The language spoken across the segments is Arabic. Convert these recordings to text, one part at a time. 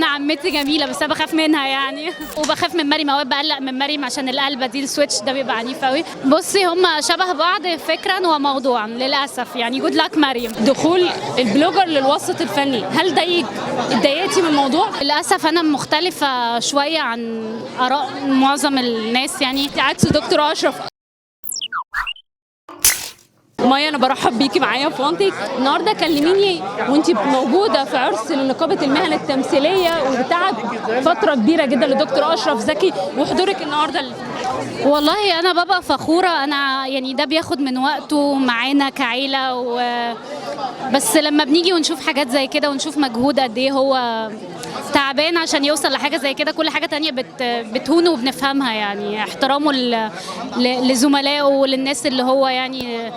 انا عمتي جميله بس انا بخاف منها يعني وبخاف من مريم، اوقات بقلق من مريم عشان القلبه دي السويتش ده بيبقى عنيف قوي. بصي هم شبه بعض فكرا وموضوعا للاسف يعني. جود لاك مريم. دخول البلوجر للوسط الفني، هل اتضايقتي من الموضوع؟ للاسف انا مختلفه شويه عن اراء معظم الناس يعني. عكس دكتور اشرف. مايا، انا برحب بيكي معايا في وانتك النهارده. كلميني وانت موجوده في عرس لنقابه المهن التمثيليه وبتاعت فتره كبيره جدا لدكتور اشرف زكي، وحضورك النهارده والله انا ببقى فخوره. انا يعني ده بياخد من وقته معانا كعيله بس لما بنيجي ونشوف حاجات زي كده ونشوف مجهود قد ايه هو تعبان عشان يوصل لحاجه زي كده، كل حاجه تانية بتهون وبنفهمها يعني. احترامه لزملائه وللناس اللي هو يعني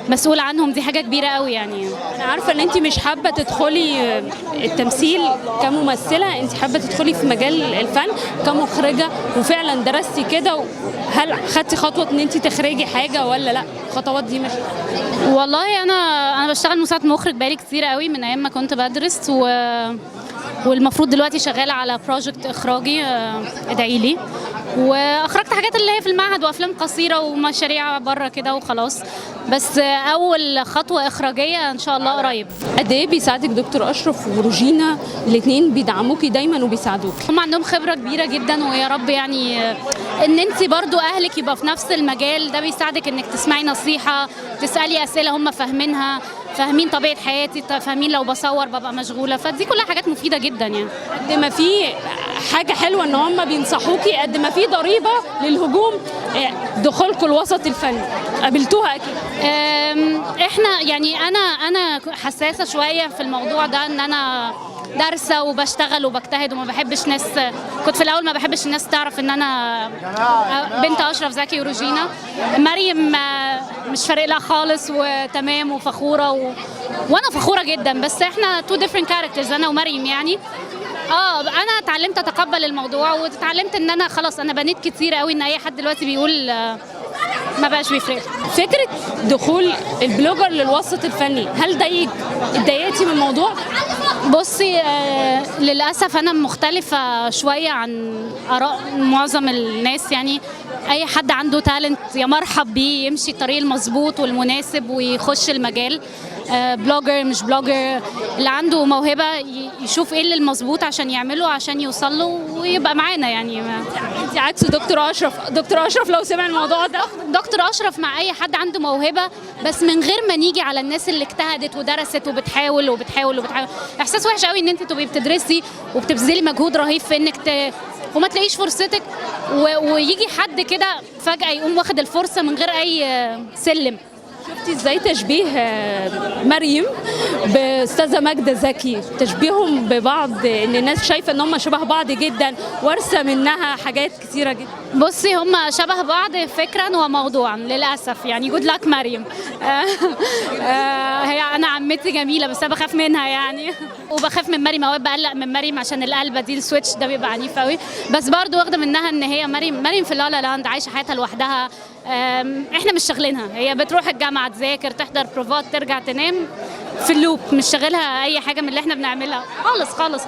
مسؤول عنهم دي حاجه كبيره قوي يعني. انا عارفه ان انت مش حابه تدخلي التمثيل كممثله، انت حابه تدخلي في مجال الفن كمخرجه، وفعلا درستي كده. هل خدتي خطوه ان انت تخرجي حاجه ولا لا؟ الخطوات دي مش والله انا بشتغل مساعد مخرج بقالي كتير قوي من ايام ما كنت بدرس والمفروض دلوقتي شغاله على بروجكت اخراجي، ادعي لي. واخرجت حاجات اللي هي في المعهد وافلام قصيره ومشاريع بره كده وخلاص، بس اول خطوه اخراجيه ان شاء الله قريب. قد ايه بيساعدك دكتور اشرف وروجينا؟ الاثنين بيدعموكي دايما وبيساعدوك. هم عندهم خبره كبيره جدا، ويا رب يعني ان انت برضو اهلك يبقى في نفس المجال ده بيساعدك انك تسمعي نصيحه، تسالي اسئله هم فاهمينها، فاهمين طبيعه حياتي، فاهمين لو بصور ببقى مشغوله، فدي كلها حاجات مفيده جدا يعني. قد ما في حاجه حلوه ان هم بينصحوكي، قد ما في ضريبه للهجوم دخولكم الوسط الفني. قابلتوها اكيد. احنا يعني انا حساسه شويه في الموضوع ده، ان انا دارسه وبشتغل وبجتهد وما بحبش ناس. كنت في الاول ما بحبش الناس تعرف ان انا بنت اشرف زكي وروجينا. مريم مش فارق لها خالص وتمام وفخوره وانا فخوره جدا، بس احنا تو ديفرنت كاركترز انا ومريم يعني. انا اتعلمت اتقبل الموضوع، واتعلمت ان انا خلاص انا بنيت كتير قوي ان اي حد دلوقتي بيقول ما بقاش بيفرق. فكره دخول البلوجر للوسط الفني، هل اتضايقتي من الموضوع؟ بصي للاسف انا مختلفه شويه عن اراء معظم الناس يعني. اي حد عنده تالنت يا مرحب بيه، يمشي الطريق المظبوط والمناسب ويخش المجال. بلوجر مش بلوجر، اللي عنده موهبه يشوف ايه اللي المظبوط عشان يعمله عشان يوصل له ويبقى معانا يعني. انت عكس دكتور اشرف. دكتور اشرف لو سمع الموضوع ده، دكتور اشرف مع اي حد عنده موهبه، بس من غير ما نيجي على الناس اللي اجتهدت ودرست وبتحاول. احساس وحش قوي ان انت تبقي بتدرسي وبتبذلي مجهود رهيب في انك وما تلاقيش فرصتك، ويجي حد كده فجاه يقوم واخد الفرصه من غير اي سلم. شفتي ازاي تشبيه مريم باستاذه ماجده زكي، تشبيههم ببعض، ان الناس شايفه ان هم شبه بعض جدا، وارثه منها حاجات كثيره جدا؟ بصي هم شبه بعض فكرا وموضوعا للاسف يعني. جود لاك مريم. هي انا عمتي جميله بس انا بخاف منها يعني وبخاف من مريم، اوقات بقلق من مريم عشان القلبه دي السويتش ده بيبقى عنيف قوي، بس برضو واخده منها ان هي مريم في لا لاند عايشه حياتها لوحدها. احنا مش شغلينها، هي بتروح الجامعه تذاكر تحضر بروفات ترجع تنام في اللوب، مش شغلها اي حاجه من اللي احنا بنعملها خالص خالص.